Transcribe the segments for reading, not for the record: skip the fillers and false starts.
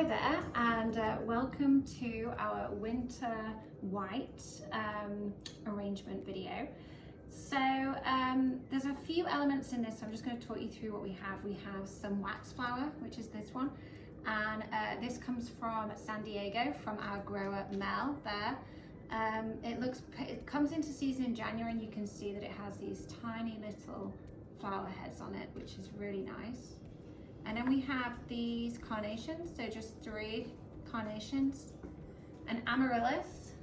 there, and welcome to our winter white arrangement video. So there's a few elements in this, so I'm just going to talk you through what we have. We have some wax flower, which is this one, and this comes from San Diego from our grower Mel there. It comes into season in January, and you can see that it has these tiny little flower heads on it, which is really nice. And then we have these carnations, so just 3 carnations, an amaryllis.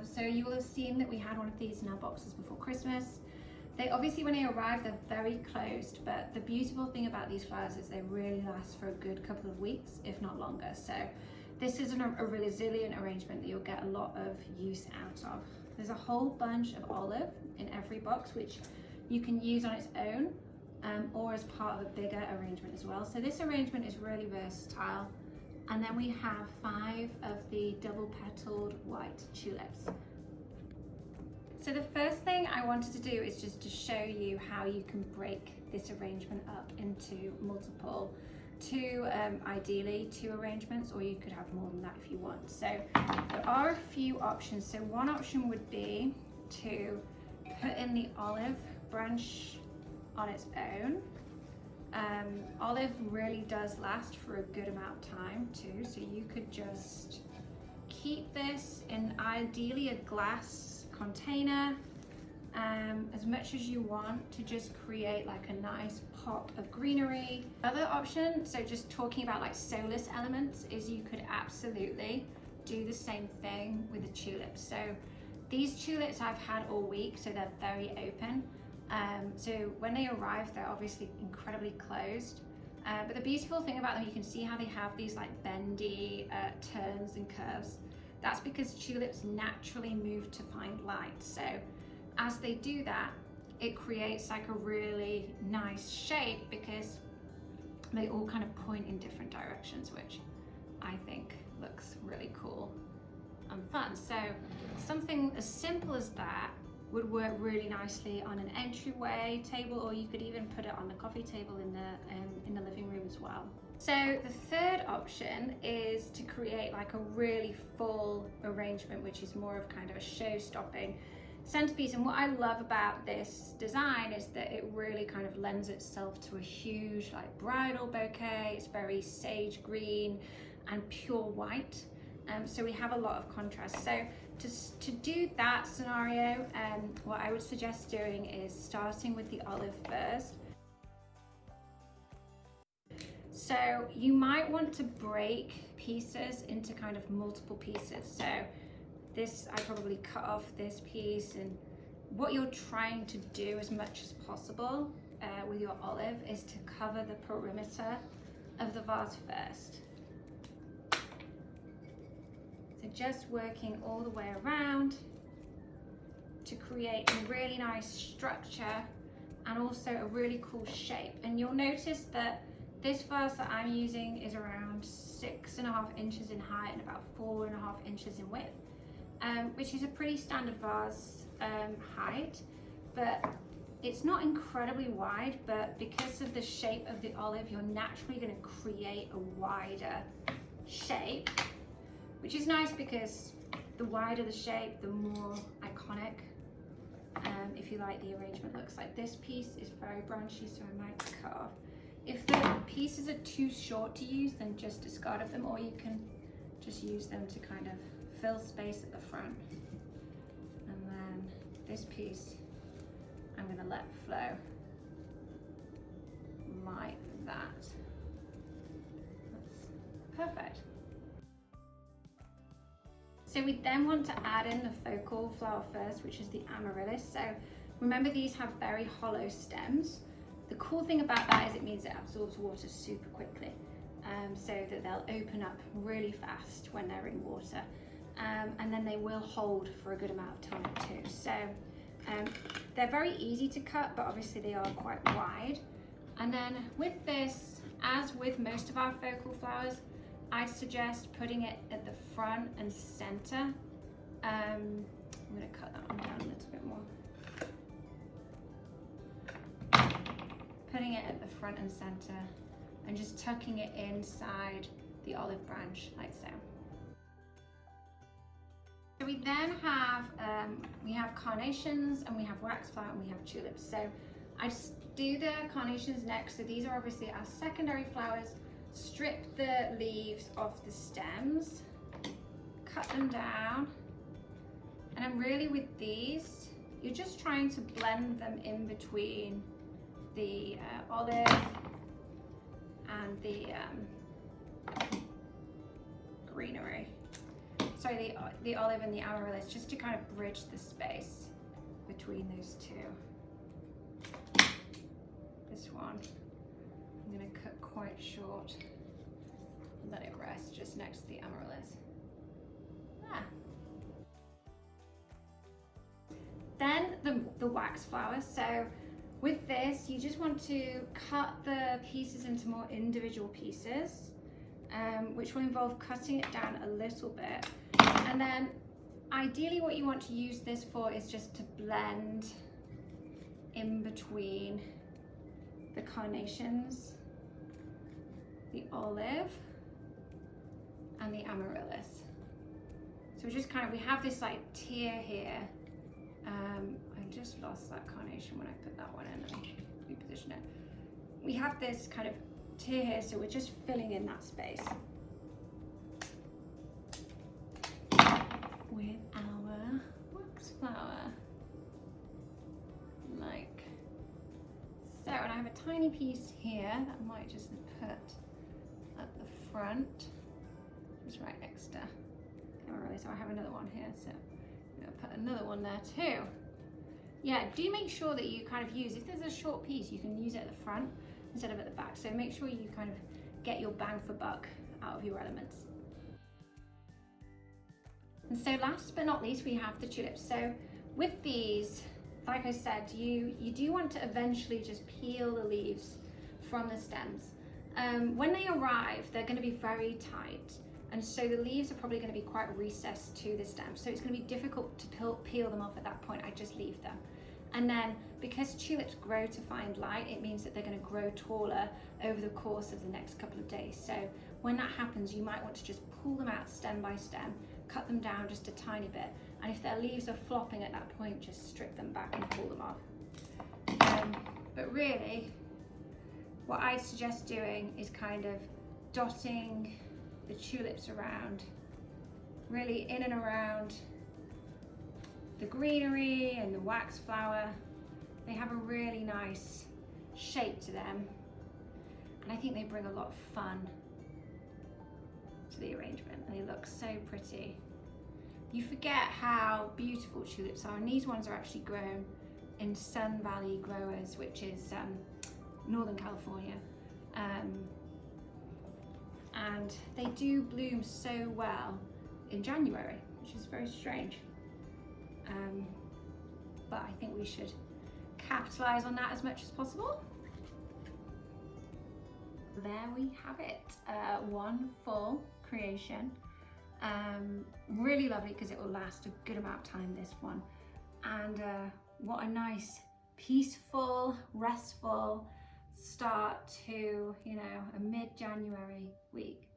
So you will have seen that we had one of these in our boxes before Christmas. They obviously, when they arrive, they're very closed, but the beautiful thing about these flowers is they really last for a good couple of weeks, if not longer. So this is a resilient arrangement that you'll get a lot of use out of. There's a whole bunch of olive in every box, which you can use on its own, or as part of a bigger arrangement as well. So this arrangement is really versatile. And then we have 5 of the double petaled white tulips. So the first thing I wanted to do is just to show you how you can break this arrangement up into multiple, ideally 2 arrangements, or you could have more than that if you want. So there are a few options. So one option would be to put in the olive branch on its own. Olive really does last for a good amount of time too, so you could just keep this in ideally a glass container as much as you want to just create like a nice pop of greenery. Other option, so just talking about like soulless elements, is you could absolutely do the same thing with the tulips. So these tulips I've had all week, so they're very open. So when they arrive, they're obviously incredibly closed. But the beautiful thing about them, you can see how they have these like bendy turns and curves. That's because tulips naturally move to find light. So as they do that, it creates like a really nice shape because they all kind of point in different directions, which I think looks really cool and fun. So something as simple as that would work really nicely on an entryway table, or you could even put it on the coffee table in the living room as well. So the third option is to create like a really full arrangement, which is more of kind of a show-stopping centerpiece. And what I love about this design is that it really kind of lends itself to a huge like bridal bouquet. It's very sage green and pure white. So we have a lot of contrast. So to do that scenario, what I would suggest doing is starting with the olive first. So you might want to break pieces into kind of multiple pieces. So this, I probably cut off this piece, and what you're trying to do as much as possible with your olive is to cover the perimeter of the vase first. So just working all the way around to create a really nice structure and also a really cool shape. And you'll notice that this vase that I'm using is around 6.5 inches in height and about 4.5 inches in width, which is a pretty standard vase height, but it's not incredibly wide. But because of the shape of the olive, you're naturally going to create a wider shape, which is nice because the wider the shape, the more iconic, if you like, the arrangement looks like. This piece is very branchy, so I might cut off. If the pieces are too short to use, then just discard of them, or you can just use them to kind of fill space at the front. And then this piece, I'm going to let flow like that. That's perfect. So we then want to add in the focal flower first, which is the amaryllis. So remember, these have very hollow stems. The cool thing about that is it means it absorbs water super quickly, so that they'll open up really fast when they're in water, and then they will hold for a good amount of time too. So they're very easy to cut, but obviously they are quite wide. And then with this, as with most of our focal flowers, I suggest putting it at the front and center. I'm going to cut that one down a little bit more. Putting it at the front and center and just tucking it inside the olive branch like so. So we then have carnations, and we have waxflower, and we have tulips. So I just do the carnations next. So these are obviously our secondary flowers. Strip the leaves off the stems, cut them down, and then really with these, you're just trying to blend them in between the olive and the greenery. Sorry, the olive and the amaryllis, just to kind of bridge the space between those two. This one, I'm going to cut quite short and let it rest just next to the amaryllis. Then the wax flowers. So with this, you just want to cut the pieces into more individual pieces, which will involve cutting it down a little bit. And then ideally what you want to use this for is just to blend in between the carnations, the olive, and the amaryllis. So we just we have this like tier here. I just lost that carnation when I put that one in and reposition it. We have this kind of tier here, so we're just filling in that space with our wax flower, like so. And I have a tiny piece here that I might just put at the front, just right next to Amaryllis. So I have another one here, so I'm going to put another one there too. Yeah, do make sure that you kind of use, if there's a short piece, you can use it at the front instead of at the back. So make sure you kind of get your bang for buck out of your elements. And so last but not least, we have the tulips. So with these, like I said, you do want to eventually just peel the leaves from the stems. When they arrive, they're going to be very tight. And so the leaves are probably going to be quite recessed to the stem. So it's going to be difficult to peel them off at that point. I just leave them. And then because tulips grow to find light, it means that they're going to grow taller over the course of the next couple of days. So when that happens, you might want to just pull them out stem by stem, cut them down just a tiny bit. And if their leaves are flopping at that point, just strip them back and pull them off. But really, what I suggest doing is kind of dotting the tulips around, really in and around the greenery and the wax flower. They have a really nice shape to them, and I think they bring a lot of fun to the arrangement, and they look so pretty. You forget how beautiful tulips are, and these ones are actually grown in Sun Valley Growers, which is Northern California. And they do bloom so well in January, which is very strange. But I think we should capitalize on that as much as possible. There we have it, one full creation. Really lovely because it will last a good amount of time, this one. And what a nice, peaceful, restful start to, a mid-January week.